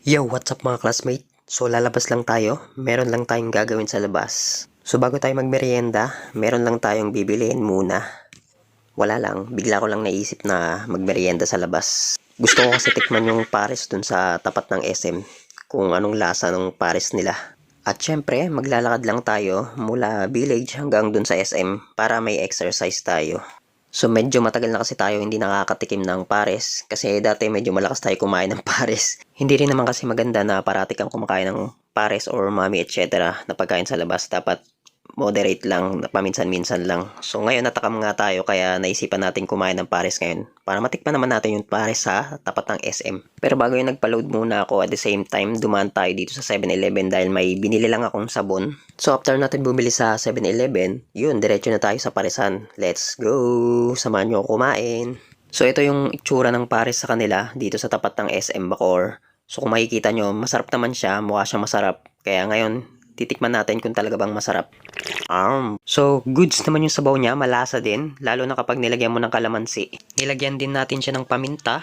Yo, what's up mga classmate? So lalabas lang tayo, meron lang tayong gagawin sa labas. So bago tayo magmerienda, meron lang tayong bibiliin muna. Wala lang, bigla ko lang naisip na magmerienda sa labas. Gusto ko kasi tikman yung pares dun sa tapat ng SM, kung anong lasa ng pares nila. At syempre, maglalakad lang tayo mula village hanggang dun sa SM para may exercise tayo. So medyo matagal na kasi tayo hindi nakakatikim ng pares kasi dati medyo malakas tayo kumain ng pares. Hindi rin naman kasi maganda na parati kang kumakain ng pares or mami etc. na pagkain sa labas. Dapat moderate lang, paminsan-minsan lang. So ngayon natakam nga tayo kaya naisipan natin kumain ng pares ngayon para matikman naman natin yung pares sa tapat ng SM. Pero bago yung nagpa-load muna ako, at the same time dumaan tayo dito sa 7-Eleven dahil may binili lang akong sabon. So after natin bumili sa 7-Eleven, yun, diretso na tayo sa paresan. Let's go! Samahan nyo ako kumain. So ito yung itsura ng pares sa kanila dito sa tapat ng SM Bacoor. So kung makikita nyo, masarap naman siya, mukha siyang masarap. Kaya ngayon, titikman natin kung talaga bang masarap. So, goods naman yung sabaw niya, malasa din, lalo na kapag nilagyan mo ng kalamansi. Nilagyan din natin siya ng paminta,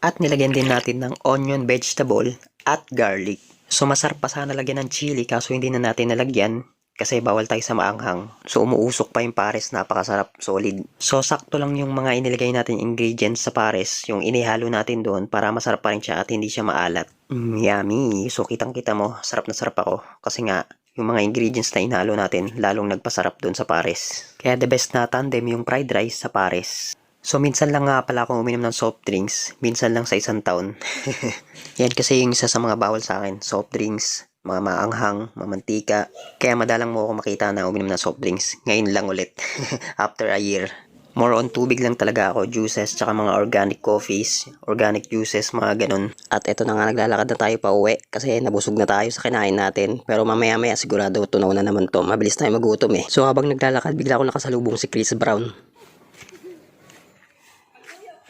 at nilagyan din natin ng onion, vegetable, at garlic. So, masarap pa sana lagyan ng chili, kaso hindi na natin nalagyan, kasi bawal tayo sa maanghang. So, umuusok pa yung pares, napakasarap, solid. So, sakto lang yung mga inilagay natin ingredients sa pares, yung inihalo natin doon para masarap pa rin siya at hindi siya maalat. Yummy! So, kitang-kita mo, sarap na sarap ako, kasi nga, yung mga ingredients na inhalo natin, lalong nagpasarap doon sa pares. Kaya the best na tandem yung fried rice sa pares. So, minsan lang nga pala akong uminom ng soft drinks. Minsan lang sa isang taon. Yan kasi yung isa sa mga bawal sa akin. Soft drinks, mga maanghang, mamantika. Kaya madalang mo ako makita na uminom ng soft drinks. Ngayon lang ulit. After a year. More on tubig lang talaga ako, juices, tsaka mga organic coffees, organic juices, mga ganun. At eto na nga, naglalakad na tayo pa uwi kasi nabusog na tayo sa kinain natin. Pero mamaya-maya sigurado tunaw na naman to. Mabilis tayo magutom eh. So habang naglalakad, bigla ko nakasalubong si Chris Brown.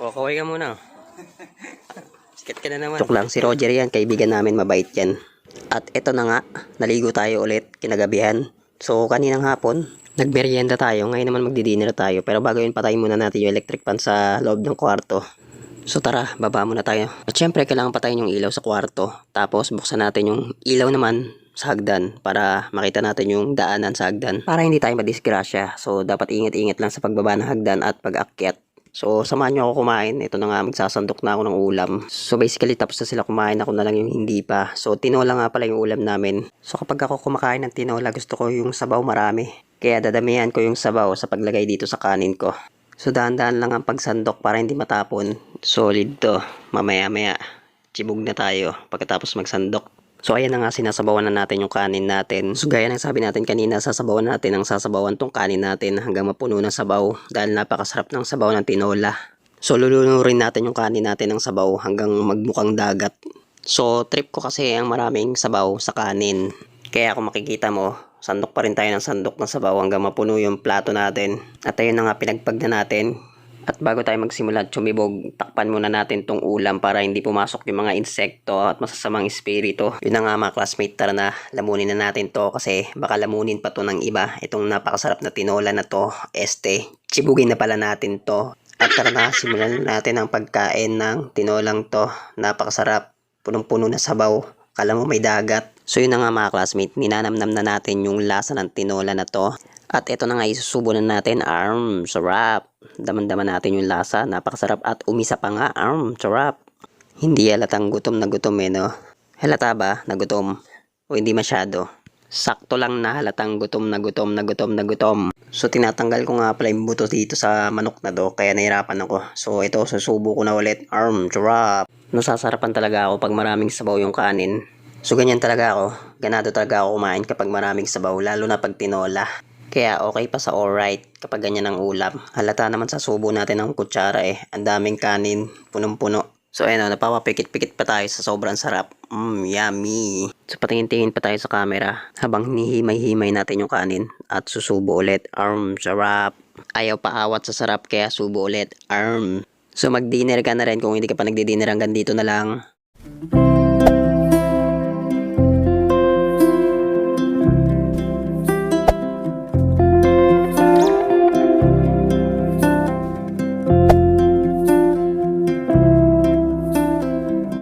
O, kaway ka muna. Sikat ka na naman. Joke lang, si Roger yan, kaibigan namin, mabait yan. At eto na nga, naligo tayo ulit, kinagabihan. So kaninang hapon, nagmerienda tayo, ngayon naman magdi-dinner tayo. Pero bago yun, patayin muna natin yung electric fan sa loob ng kwarto. So tara, baba muna tayo. At syempre, kailangan patayin yung ilaw sa kwarto. Tapos buksan natin yung ilaw naman sa hagdan para makita natin yung daanan sa hagdan. Para hindi tayo madisgrasya. So dapat ingat-ingat lang sa pagbaba ng hagdan at pag-akyat. So samahan nyo ako kumain. Ito na nga, magsasandok na ako ng ulam. So basically tapos na sila kumain, ako na lang yung hindi pa. So tinola nga pala yung ulam namin. So kapag ako kumakain ng tinola, gusto ko yung sabaw marami. Kaya dadamihan ko yung sabaw sa paglagay dito sa kanin ko. So dahan-dahan lang ang pagsandok para hindi matapon. Solid to. Mamaya-maya, chibog na tayo pagkatapos magsandok. So ayan na nga, sinasabawan na natin yung kanin natin. So gaya ng sabi natin kanina, sasabawan natin ang sasabawan tong kanin natin hanggang mapuno ng sabaw. Dahil napakasarap ng sabaw ng tinola. So lulunurin natin yung kanin natin ng sabaw hanggang magmukhang dagat. So trip ko kasi ang maraming sabaw sa kanin. Kaya kung makikita mo, sandok pa rin tayo ng sandok ng sabaw hanggang mapuno yung plato natin. At ayun na nga, pinagpag na natin. At bago tayo magsimula tsumibog, takpan muna natin tong ulam para hindi pumasok yung mga insekto at masasamang espiritu. Yun na nga mga classmate, tara na, lamunin na natin to kasi baka lamunin pa to ng iba. Itong napakasarap na tinola na to, chibugin na pala natin to. At tara na, simulan natin ang pagkain ng tinolang to. Napakasarap, punong-puno na sabaw. Kala mo may dagat. So yun na nga mga classmate, ninanamnam na natin yung lasa ng tinola na to. At ito na nga, isusubo na natin. Sarap. Daman-daman natin yung lasa. Napakasarap at umisa pa nga. Sarap. Hindi halatang gutom na gutom eh, no? Halata ba na gutom? O hindi masyado? Sakto lang na halatang gutom na gutom na gutom na gutom. So tinatanggal ko nga pala yung buto dito sa manok na to, kaya nahirapan ako. So ito, susubo ko na ulit. Sarap. Nasasarapan talaga ako pag maraming sabaw yung kanin. So ganyan talaga ako. Ganado talaga ako kumain kapag maraming sabaw, lalo na pag tinola. Kaya okay pa sa alright kapag ganyan ang ulam. Halata naman sa subo natin ng kutsara eh. Ang daming kanin, punong-puno. So ayun, napapapikit-pikit pa tayo sa sobrang sarap. Yummy. So patingin-tingin pa tayo sa camera habang hinihimay-himay natin yung kanin at susubo ulit. Sarap. Ayaw pa awat sa sarap kaya subo ulit. So mag-dinner ka na rin kung hindi ka pa nagdi-dinner, hanggang dito na lang.